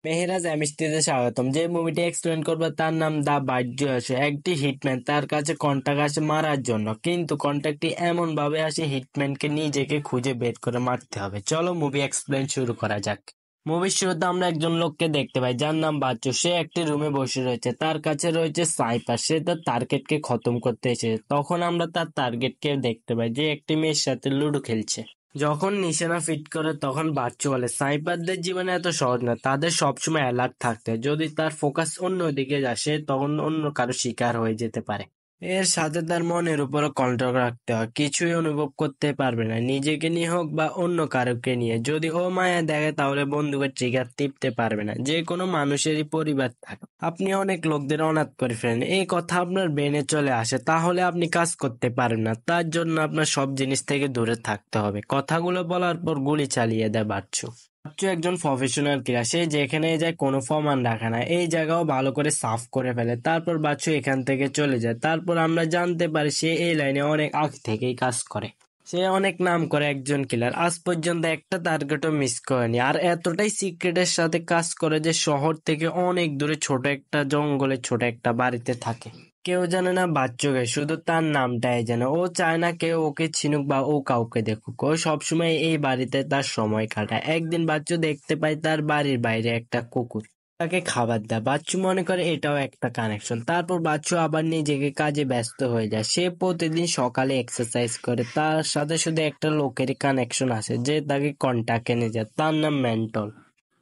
মেহেরাজ অ্যামিস্টিতে স্বাগতম। যে মুভিটি এক্সপ্লেন করবে তার নাম দা বার্জু আসে। একটি হিটম্যান, তার কাছে কন্টাক্ট আসে মারার জন্য, কিন্তু কন্টাক্টটি এমন ভাবে আসে হিটম্যানকে নিজেকে খুঁজে বের করে মারতে হবে। চলো মুভি এক্সপ্লেন শুরু করা যাক। মুভির শুরুতে আমরা একজন লোককে দেখতে পাই যার নাম বাচ্চু। সে একটি রুমে বসে রয়েছে, তার কাছে রয়েছে স্নাইপার। সে তার টার্গেটকে খতম করতে এসেছে। তখন আমরা তার টার্গেটকে দেখতে পাই যে একটি মেয়ের সাথে লুডো খেলছে। যখন নিশানা ফিট করে তখন বাচ্চু বলে, স্নাইপারদের জীবনে এত সহজ না, তাদের সবসময় অ্যালার্ট থাকতে হয়। যদি তার ফোকাস অন্যদিকে যায় সে তখন অন্য কারো শিকার হয়ে যেতে পারে। এর সাথে তার মনের উপরও কন্ট্রোল রাখতে হয়। কিছুই অনুভব করতে পারবে না, নিজেকে নিয়ে হোক বা অন্য কারোকে নিয়ে। যদি ও মায়া দেখে তাহলে বন্দুকের ট্রিগার টিপতে পারবে না। যে কোনো মানুষেরই পরিবার থাকে, আপনি অনেক লোকদের অনাথ করে ফেলেন, এই কথা আপনার ব্রেনে চলে আসে, তাহলে আপনি কাজ করতে পারেন না। তার জন্য আপনার সব জিনিস থেকে দূরে থাকতে হবে। কথাগুলো বলার পর গুলি চালিয়ে দেয় বাচ্চু। বাচ্চু একজন প্রফেশনাল কিলার। সে যেখানে যায় কোনো প্রমাণ রাখে না, এই জায়গাও ভালো করে সাফ করে ফেলে। তারপর বাচ্চু এখান থেকে চলে যায়। তারপর আমরা জানতে পারি সে এই লাইনে অনেক আগে থেকেই কাজ করে। সে অনেক নাম করে একজন কিলার, আজ পর্যন্ত একটা টার্গেটও মিস করেনি। আর এতটাই সিক্রেটের সাথে কাজ করে যে শহর থেকে অনেক দূরে ছোট একটা জঙ্গলে ছোট একটা বাড়িতে থাকে। কেউ জানে না বাচ্চুকে, শুধু তার নামটাই জানে। ও চায় না কেউ ওকে চিনুক বা ও কাউকে দেখুক। ও সবসময় এই বাড়িতে তার সময় কাটায়। একদিন বাচ্চু দেখতে পায় তার বাড়ির বাইরে একটা কুকুর তাকে খাবার দেয়। বাচ্চু মনে করে এটাও একটা কানেকশন। তারপর বাচ্চু আবার নিজেকে কাজে ব্যস্ত হয়ে যায়। সে প্রতিদিন সকালে এক্সারসাইজ করে। তার সাথে শুধু একটা লোকের কানেকশন আছে যে তাকে কন্টাক্ট এনে যায়, তার নাম মেন্টল।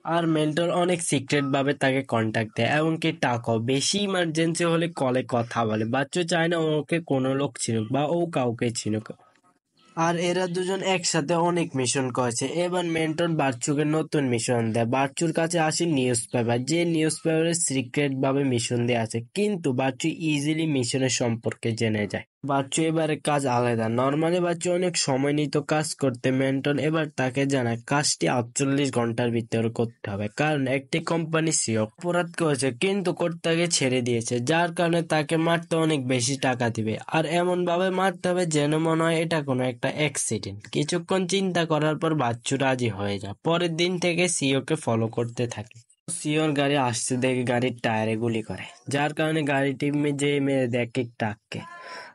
আর মেন্টর অনেক সিক্রেট ভাবে তাকে কন্টাক্ট দেয়, এমনকি টাকাও। বেশি ইমার্জেন্সি হলে কলে কথা বলে। বাচ্চু চায় না ওকে কোনো লোক চিনুক বা ও কাউকে চিনুক। আর এরা দুজন একসাথে অনেক মিশন করেছে। এবার মেন্টর বাচ্চুকে নতুন মিশন দেয়। বাচ্চুর কাছে আসে নিউজ পেপার, যে নিউজ পেপারে সিক্রেট ভাবে মিশন দেওয়া আছে, কিন্তু বাচ্চু ইজিলি মিশনের সম্পর্কে জেনে যায়। বাচ্চু এবারে কাজ আলাদা। নর্মালি বাচ্চু অনেক সময় নিত কাজ করতে। মেন্টন এবার তাকে জানায় কাজটি 48 ঘন্টার ভিতরে করতে হবে, কারণ একটি কোম্পানি সিও অপরাধ করেছে কিন্তু কর্তাকে ছেড়ে দিয়েছে, যার কারণে তাকে মারতে অনেক বেশি টাকা দিবে। আর এমন ভাবে মারতে হবে যেন মনে হয় এটা কোনো একটা অ্যাক্সিডেন্ট। কিছুক্ষণ চিন্তা করার পর বাচ্চু রাজি হয়ে যায়। পরের দিন থেকে সিও কে ফলো করতে থাকে। সিওর গাড়ি আসতে দেখে গাড়ির টায়ারে গুলি করে, যার কারণে গাড়িটি যে মেরে দেয় এক ট্রাককে।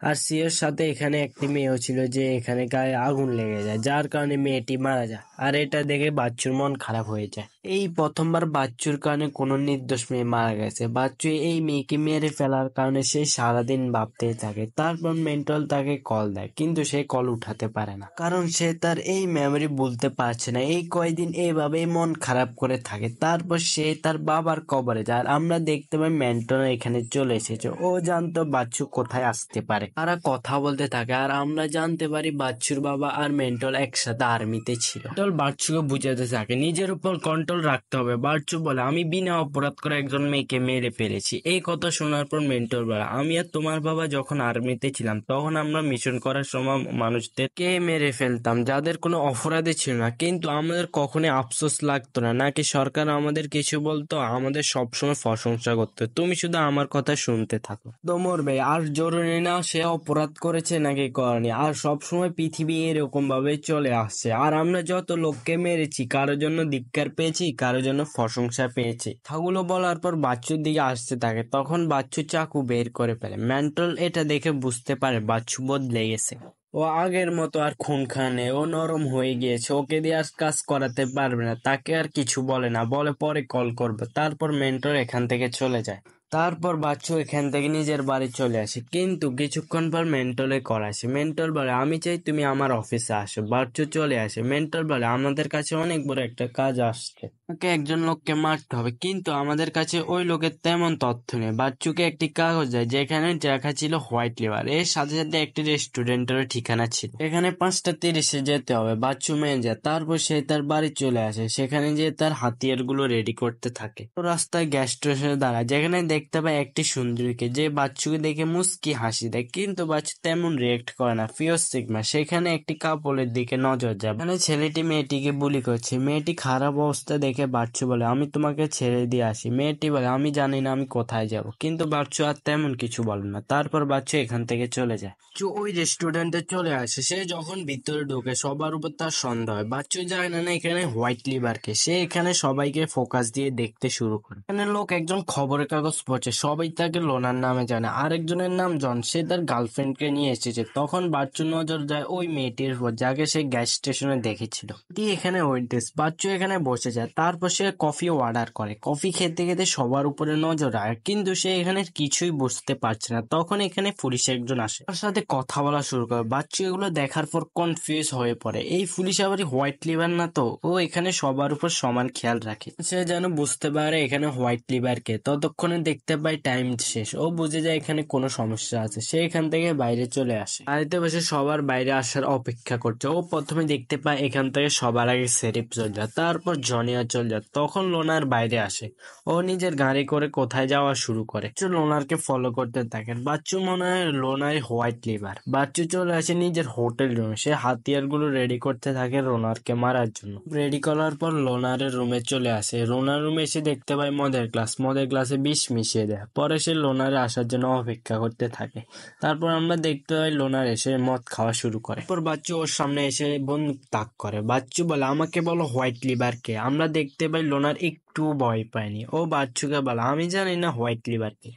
আর সিওর সাথে এখানে একটি মেয়েও ছিল, যে এখানে গায়ে আগুন লেগে যায়, যার কারণে মেয়েটি মারা যায়। আর এটা দেখে বাচ্চুর মন খারাপ হয়ে যায়। এই প্রথমবার বাচ্চুর কারণে কোনো নির্দোষ মেয়ে মারা গেছে। বাচ্চু এই মেয়েকে মেরে ফেলার কারণে সে সারাদিন ভাবতেই থাকে। তারপর মেন্টল তাকে কল দেয়, কিন্তু সে কল উঠাতে পারে না, কারণ সে তার এই মেমরি ভুলতে পারছে না। এই কয়দিন এইভাবেই মন খারাপ করে থাকে। তারপর সে তার বাবার কবরে যায়। আর আমরা দেখতে পাই মেন্টল এখানে চলে এসেছে। ও জানতো বাচ্চু কোথায় আসতে পারে। তারা কথা বলতে থাকে আর আমরা জানতে পারি বাচ্চুর বাবা আর মেন্টল একসাথে আর্মিতে ছিল। মেন্টল বাচ্চুকে বুঝাতে থাকে নিজের উপর কন্ট্রোল রাখতে হবে। বাচ্চু বলে, আমি বিনা অপরাধ করে একজন মেয়েকে মেরে ফেলেছি। এই কথা শোনার পর মেন্টল বলে, আমি আর তোমার বাবা যখন আর্মিতে ছিলাম তখন আমরা মিশন করার সময় মানুষদেরকে মেরে ফেলতাম যাদের কোনো অপরাধী ছিল না, কিন্তু আমাদের কখনোই আফসোস লাগতো না, নাকি সরকার আমাদের কিছু বলতো, আমাদের সবসময় প্রশংসা করতো। তুমি শুধু আমার কথা শুনতে থাকো, তো মরবে। আর জরুরি না সে অপরাধ করেছে নাকি করেনি। আর সবসময় পৃথিবী এরকম ভাবে চলে আসছে। আর আমরা যত লোককে মেরেছি, কারোর জন্য ধিক্কার পেয়েছি, কারোর জন্য প্রশংসা পেয়েছি। কথাগুলো বলার পর বাচ্চুর দিকে আসতে থাকে। তখন বাচ্চু চাকু বের করে ফেলে। মেন্টল এটা দেখে বুঝতে পারে বাচ্চু বদলে গেছে। ও আগের মতো আর খুন খানে, ও নরম হয়ে গিয়েছে। ওকে দিয়ে আর কাজ করাতে পারবে না। তাকে আর কিছু বলে না, বলে পরে কল করবে। তারপর মেন্টর এখান থেকে চলে যায়। তারপর বাচ্চু এখান থেকে নিজের বাড়ি চলে আসে, কিন্তু কিছুক্ষণ পর মেন্টলে কল আসে। মেন্টর বলে, আমি চাই তুমি আমার অফিসে আসো। বাচ্চু চলে আসে। মেন্টর বলে, আমাদের কাছে অনেক বড় একটা কাজ আসছে, আমাকে একজন লোককে মারতে হবে, কিন্তু আমাদের কাছে ওই লোকের তেমন তথ্য নেই। বাচ্চুকে একটি কাগজ দেয় যেখানে লেখা ছিল হোয়াইট লিভার। এর সাথে সাথে একটি রেস্টুরেন্টের ঠিকানা ছিল। এখানে 5টা 30-এ যেতে হবে। বাচ্চু মেনে যায়। তারপর সে তার বাড়ি চলে আসে। সেখানে গিয়ে তার হাতিয়ার গুলো রেডি করতে থাকে। তো রাস্তায় গ্যাস স্টেশনে দাঁড়ায়, যেখানে দেখতে পায় একটি সুন্দরীকে, যে বাচ্চুকে দেখে মুস্কি হাসি দেয়, কিন্তু বাচ্চু তেমন রিয়েক্ট করে না। ফিওর সিগমা সেখানে একটি কাপড়ের দিকে নজর যায়। মানে ছেলেটি মেয়েটিকে বুলি করছে। মেয়েটি খারাপ অবস্থা দেখে দেখে বাচ্চু বলে আমি তোমাকে ছেড়ে দিয়ে আসি। মেয়েটি বলে আমি জানি না আমি কোথায় যাব, কিন্তু বাচ্চু আর তেমন কিছু বলে না। তারপর বাচ্চু এখান থেকে চলে যায়। বাচ্চু ওই রেস্টুরেন্টে চলে আসে। সে যখন ভিতরে ঢোকে সবার উপর তার সন্দেহ হয়। বাচ্চু জানে না এখানে হোয়াইট লিভারকে। সে এখানে সবাইকে ফোকাস দিয়ে দেখতে শুরু করে। এখানে লোক একজন খবরের কাগজ পড়ছে, সবাই তাকে লোনার নামে জানে। আরেকজনের নাম জন, সে তার গার্লফ্রেন্ডকে নিয়ে এসেছে। তখন বাচ্চুর নজর যায় ওই মেয়েটির উপর যাকে সে গ্যাস স্টেশনে দেখেছিল। এখানে ওয়েন্টেস। বাচ্চু এখানে বসে যায়। তারপর সে কফি অর্ডার করে। কফি খেতে খেতে সবার উপরে নজর রাখে, কিন্তু সে এখানে কিছুই বুঝতে পারছে না। তখন এখানে পুলিশ একজন আসে, তার সাথে কথা বলা শুরু করে। বাচ্চু এগুলো দেখার পর কনফিউজ হয়ে পড়ে। এই পুলিশ আবার হোয়াইট লিভার না তো? ও এখানে সবার উপর সমান খেয়াল রাখে। সে যেন বুঝতে পারে এখানে হোয়াইট লিভার কে। ততক্ষণে দেখতে পায় টাইম শেষ। ও বুঝে যায় এখানে কোনো সমস্যা আছে। সে এখান থেকে বাইরে চলে আসে। বাড়িতে বসে সবার বাইরে আসার অপেক্ষা করছে। ও প্রথমে দেখতে পায় এখান থেকে সবার আগে সেরিফ চলে যায়, তারপর জনিয়া চলে যায়। তখন লোনার বাইরে আসে। ও নিজের গাড়ি করে কোথায় যাওয়া শুরু করে। লোনারকে ফলো করতে থাকেন। বাচ্চু মনে হয় লোনার হোয়াইট লিভার। বাচ্চু চলে আসে নিজের হোটেল রুমে। সে হাতিয়ার গুলো রেডি করতে থাকে লোনারকে মারার জন্য। রেডি করার পর লোনারের রুমে চলে আসে। লোনার রুমে এসে দেখতে পায় মদের গ্লাস। মদের গ্লাসে বিষ মিশিয়ে দেয়। পরে সে লোনারে আসার জন্য অপেক্ষা করতে থাকে। তারপর আমরা দেখতে পাই লোনার এসে মদ খাওয়া শুরু করে। তারপর বাচ্চু ওর সামনে এসে বন্দুক তাক করে। বাচ্চু বলে আমাকে বলো হোয়াইট লিভার কে। আমরা দেখতে পাই লোনার একটু ভয় পায়নি। ও বাচ্চুকে বলে আমি জানি না হোয়াইট লিভার কে।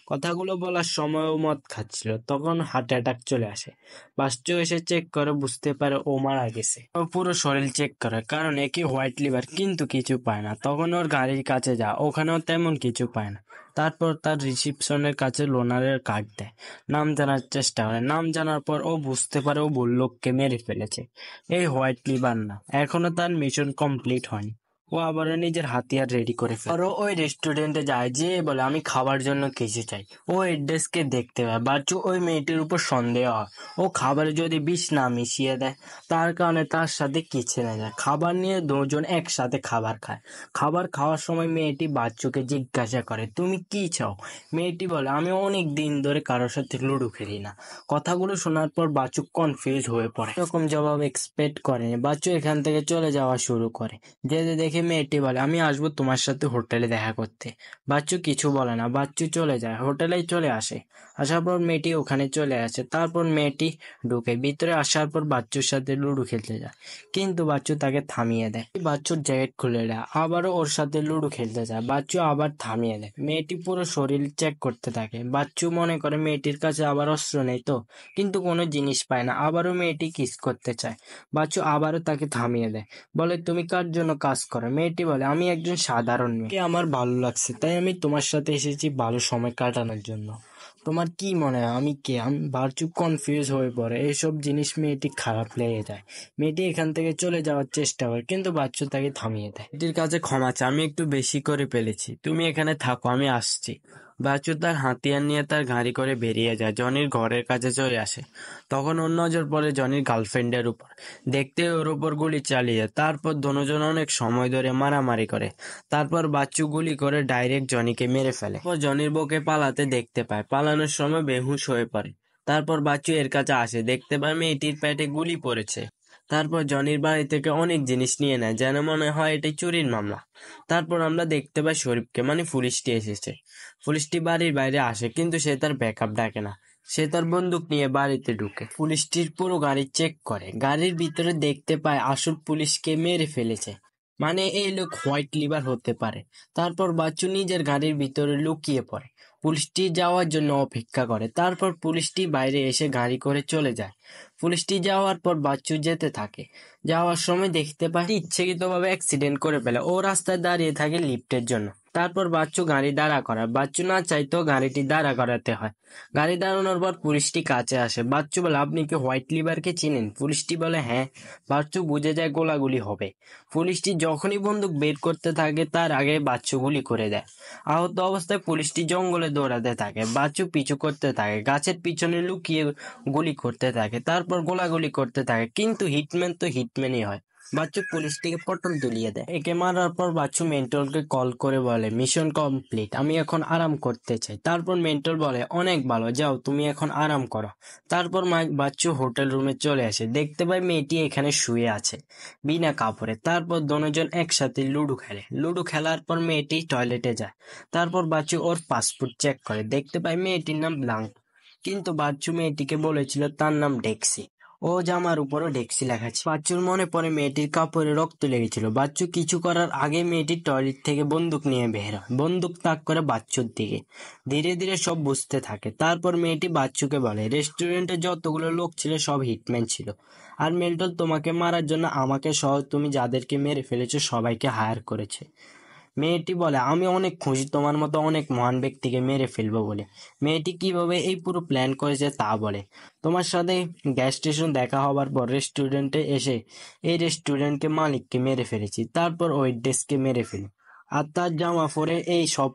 কথাগুলো বলার সময় ও মদ খাচ্ছিল। তখন হার্ট অ্যাটাক চলে আসে। বাচ্চু এসে চেক করে বুঝতে পারে ও মারা গেছে। ও পুরো শরীর চেক করে, কারণ একই হোয়াইট লিভার, কিন্তু কিছু পায় না। তখন ওর গাড়ির কাছে যায়, ওখানেও তেমন কিছু পায় না। তারপর তার রিসিপশনের কাছে লোনারের কার্ড দেয়। নাম জানার চেষ্টা করে। নাম জানার পর ও বুঝতে পারে ও ভুল লোককে মেরে ফেলেছে। এই হোয়াইট লিভার না। এখনো তার মিশন কমপ্লিট হয়নি। ও আবারও নিজের হাতিয়ার রেডি করে ফেলে। আর ও ওই রেস্টুরেন্টে যায়, যে বলে আমি খাবার জন্য কিছু চাই। ও এড্রেসকে দেখতে পায়। বাচ্চু ওই মেয়েটির উপর সন্দেহ হয়। ও খাবারে যদি বিষ না মিশিয়ে দেয়, তার কারণে তার সাথে কিছু না যায়। খাবার নিয়ে দুজন একসাথে খাবার খায়। খাবার খাওয়ার সময় মেয়েটি বাচ্চুকে জিজ্ঞাসা করে তুমি কি চাও। মেয়েটি বলে আমি অনেক দিন ধরে কারোর সাথে লুডো খেলি না। কথাগুলো শোনার পর বাচ্চু কনফিউজ হয়ে পড়ে। এরকম জবাব এক্সপেক্ট করেনি। বাচ্চু এখান থেকে চলে যাওয়া শুরু করে। যেতে দেখে মেয়েটি বলে আমি আসবো তোমার সাথে হোটেলে দেখা করতে। বাচ্চু কিছু বলে না। বাচ্চু চলে যায়। হোটেলেই চলে আসে। আসার পর মেয়েটি ওখানে চলে আসে। তারপর মেয়েটি ঢুকে। ভিতরে আসার পর বাচ্চুর সাথে লুডো খেলতে যায়, কিন্তু বাচ্চু তাকে থামিয়ে দেয়। বাচ্চুর জ্যাকেট খুলে দেয়। আবারও ওর সাথে লুডো খেলতে যায়। বাচ্চু আবার থামিয়ে দেয়। মেয়েটি পুরো শরীর চেক করতে থাকে। বাচ্চু মনে করে মেয়েটির কাছে আবার অস্ত্র নেই তো, কিন্তু কোনো জিনিস পায় না। আবারও মেয়েটি কিস করতে চায়। বাচ্চু আবারও তাকে থামিয়ে দেয়। বলে তুমি কার জন্য কাজ করো। মেয়েটি বলে আমি একজন সাধারণ মেয়ে, আমার ভালো লাগছে তাই আমি তোমার সাথে এসেছি ভালো সময় কাটানোর জন্য। তোমার কি মনে হয় আমি কে? আমি বাচ্চু কনফিউজ হয়ে পড়ে। এইসব জিনিস মেয়েটি খারাপ লেগে যায়। মেয়েটি এখান থেকে চলে যাওয়ার চেষ্টা করে, কিন্তু বাচ্চু তাকে থামিয়ে দেয়। মেয়েটির কাছে ক্ষমা চায়, আমি একটু বেশি করে ফেলেছি, তুমি এখানে থাকো, আমি আসছি। বাচ্চু তার হাতিয়ার নিয়ে তার গাড়ি করে বেরিয়ে যায়। জনির ঘরের কাছে চলে আসে। তখন ওর নজর পড়ে জনির গার্লফ্রেন্ডের উপর। দেখতে ওর উপর গুলি চালিয়ে, তারপর দুজন অনেক সময় ধরে মারামারি করে। তারপর বাচ্চু গুলি করে ডাইরেক্ট জনিকে মেরে ফেলে। জনির বউকে পালাতে দেখতে পায়। পালানোর সময় বেহুশ হয়ে পড়ে। তারপর বাচ্চু এর কাছে আসে। দেখতে পায় মেয়েটির পেটে গুলি পড়েছে। তারপর জনির বাড়ি থেকে অনেক জিনিস নিয়ে নেয়, যেন মনে হয় এটাই চুরির মামলা। তারপর আমরা দেখতে পাই শরীফকে, মানে পুলিশটি এসেছে। পুলিশটি বাড়ির বাইরে আসে, কিন্তু সে তার ব্যাকআপ ডাকে না। সে তার বন্দুক নিয়ে বাড়িতে ঢুকে। পুলিশটির পুরো গাড়ি চেক করে। গাড়ির ভিতরে দেখতে পায় আসল পুলিশকে মেরে ফেলেছে, মানে এই লোক হোয়াইট লিভার হতে পারে। তারপর বাচ্চু নিজের গাড়ির ভিতরে লুকিয়ে পড়ে। পুলিশটি যাওয়ার জন্য অপেক্ষা করে। তারপর পুলিশটি বাইরে এসে গাড়ি করে চলে যায়। পুলিশটি যাওয়ার পর বাচ্চু যেতে থাকে। যাওয়ার সময় দেখতে পায় ইচ্ছাকৃতভাবে অ্যাক্সিডেন্ট করে ফেলে। ও রাস্তায় দাঁড়িয়ে থাকে লিফটের জন্য। তারপর বাচ্চু গাড়ি দাঁড়া করায়। বাচ্চু না চাইতেও গাড়িটি দাঁড়া করাতে হয়। গাড়ি দাঁড়ানোর পর পুলিশটি কাছে আসে। বাচ্চু বলে আপনি কি হোয়াইট লিভারকে চিনেন? পুলিশটি বলে হ্যাঁ। বাচ্চু বুঝে যায় গোলাগুলি হবে। পুলিশটি যখনই বন্দুক বের করতে থাকে, তার আগে বাচ্চু গুলি করে দেয়। আহত অবস্থায় পুলিশটি জঙ্গলে দৌড়াতে থাকে। বাচ্চু পিছু করতে থাকে। গাছের পিছনে লুকিয়ে গুলি করতে থাকে। তারপর গোলাগুলি করতে থাকে, কিন্তু হিটম্যান তো হিটম্যানই হয়। বাচ্চু পুলিশটিকে পটল তুলিয়ে দেয়। একে মারার পর বাচ্চু মেন্টলকে কল করে বলে মিশন কমপ্লিট, আমি এখন আরাম করতে চাই। তারপর মেন্টল বলে অনেক ভালো, যাও তুমি এখন আরাম করো। তারপর বাচ্চু হোটেল রুমে চলে আসে, দেখতে পায় মেয়েটি এখানে শুয়ে আছে বিনা কাপড়ে। তারপর দুজন একসাথে লুডো খেলে। লুডো খেলার পর মেয়েটি টয়লেটে যায়। তারপর বাচ্চু ওর পাসপোর্ট চেক করে, দেখতে পায় মেয়েটির নাম ব্লাঙ্ক, কিন্তু বাচ্চু মেয়েটিকে বলেছিল তার নাম ডেক্সি। ও জামার উপরও ডেক্সি লেখা ছিল। বাচ্চুর মনে পড়ে মেয়েটির কাপড়ে রক্ত লেগেছিল। বাচ্চু কিছু করার আগে মেয়েটি টয়লেট থেকে বন্দুক নিয়ে বের হয়, বন্দুক তাক করে বাচ্চুর দিকে। ধীরে ধীরে সব বুঝতে থাকে। তারপর মেয়েটি বাচ্চুকে বলে রেস্টুরেন্টে যতগুলো লোক ছিল সব হিটম্যান ছিল, আর মেন্টল তোমাকে মারার জন্য আমাকে সহ তুমি যাদেরকে মেরে ফেলেছো সবাইকে হায়ার করেছে। মেয়েটি বলে আমি অনেক খুশি তোমার মতো অনেক মহান ব্যক্তিকে মেরে ফেলবো বলে। মেয়েটি কিভাবে এই পুরো প্ল্যান করেছে তা বলে। তোমার সাথে গ্যাস স্টেশন দেখা হবার পর রেস্টুরেন্টে এসে এই রেস্টুরেন্টকে মালিককে মেরে ফেলেছি, তারপর ওয়েট্রেসকে মেরে ফেলি, আর তার জামা পরে এই সব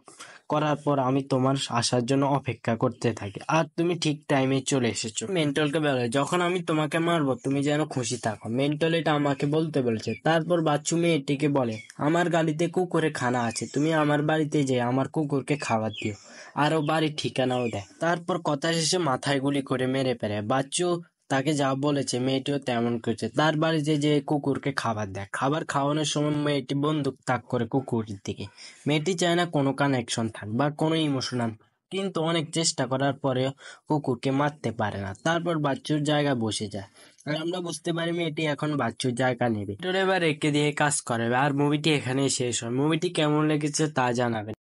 করার পর আমি তোমার আসার জন্য অপেক্ষা করতে থাকি, আর তুমি ঠিক টাইমে চলে এসেছো। মেন্টলকে বলে যখন আমি তোমাকে মারবো তুমি যেন খুশি থাকো। মেন্টল এটা আমাকে বলতে বলেছে। তারপর বাচ্চু মেয়েটিকে বলে আমার গাড়িতে কুকুরের খানা আছে, তুমি আমার বাড়িতে যেয়ে আমার কুকুরকে খাবার দিও, আরো বাড়ির ঠিকানাও দেয়। তারপর কথা শেষে মাথায় গুলি করে মেরে ফেলে। বাচ্চু তাকে যা বলেছে মেয়েটিও তেমন করছে, তার বাড়িতে যে কুকুরকে খাবার দেয়। খাবার খাওয়ানোর সময় মেয়েটি বন্দুক তাক করে কুকুরের দিকে। মেয়েটি চায় না কোনো কানেকশন থাক বা কোনো ইমোশনাল, কিন্তু অনেক চেষ্টা করার পরেও কুকুরকে মারতে পারে না। তারপর বাচ্চুর জায়গায় বসে যায়, আর আমরা বুঝতে পারি মেয়েটি এখন বাচ্চুর জায়গা নেবে। এবার রেখে দিয়ে কাজ করে, আর মুভিটি এখানেই শেষ হয়। মুভিটি কেমন লেগেছে তা জানাবেন।